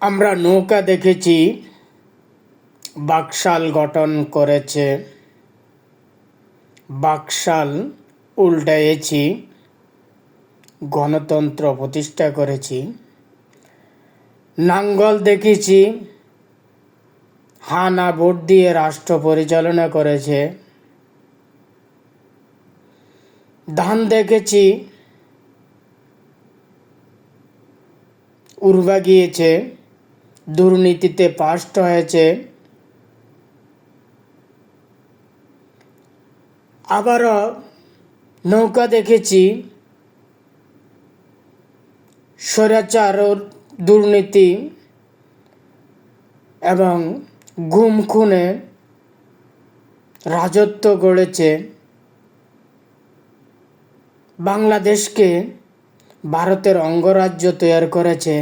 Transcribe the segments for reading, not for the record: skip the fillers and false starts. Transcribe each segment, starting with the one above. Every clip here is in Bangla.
আমরা নৌকা দেখেছি, বাকশাল গঠন করেছে, বাকশাল উল্টাইয়েছি, গণতন্ত্র প্রতিষ্ঠা করেছি। নাঙ্গল দেখেছি, হা না ভোট দিয়ে রাষ্ট্র পরিচালনা করেছে। ধান দেখেছি, উর্বা গিয়েছে, দুর্নীতিতে পাস্ট হয়েছে। আবারও নৌকা দেখেছি, স্বৈরাচার ও দুর্নীতি এবং গুম খুনে রাজত্ব গড়েছে। বাংলাদেশকে ভারতের অঙ্গরাজ্য তৈরি করেছে।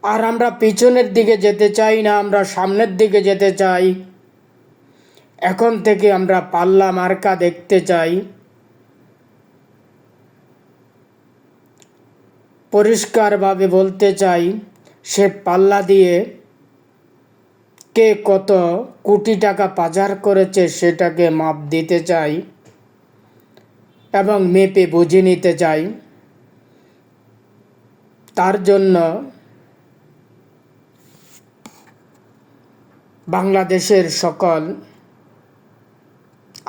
আর আমরা পিছনের দিকে যেতে চাই না, আমরা সামনের দিকে যেতে চাই। এখন থেকে আমরা পাল্লা মার্কা দেখতে চাই। পরিষ্কারভাবে বলতে চাই, সে পাল্লা দিয়ে কে কত কোটি টাকা পাচার করেছে সেটাকে মাপ দিতে চাই এবং মেপে বুঝে নিতে চাই। তার জন্য বাংলাদেশের সকল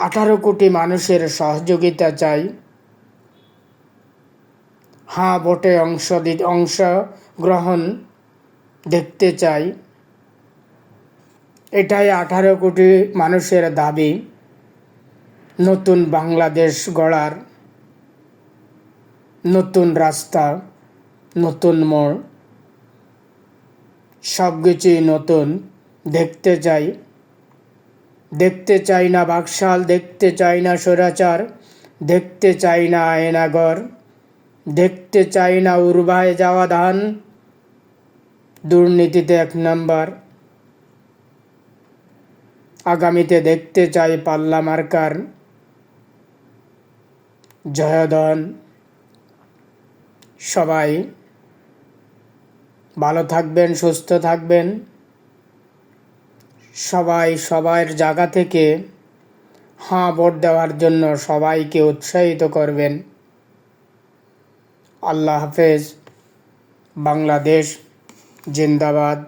18 কোটি মানুষের সহযোগিতা চাই। হ্যাঁ ভোটে অংশগ্রহণ দেখতে চাই। এটাই 18 কোটি মানুষের দাবি, নতুন বাংলাদেশ গড়ার, নতুন রাস্তা, নতুন মোড়, সব কিছুই নতুন দেখতে চাই। দেখতে চাই না বাকশাল, দেখতে চাই না স্বৈরাচার, দেখতে চাই না আয়নাঘর, দেখতে চাই না উর্বায় যাওয়া ধান, দুর্নীতিতে 1 নম্বর। আগামীতে দেখতে চাই পাল্লা মার্কার জয়ধ্বনি। সবাই ভালো থাকবেন, সুস্থ থাকবেন। সবাই সবার জায়গা থেকে হ্যাঁ ভোট দেওয়ার জন্য সবাইকে উৎসাহিত করবেন। আল্লাহ হাফেজ। বাংলাদেশ জিন্দাবাদ।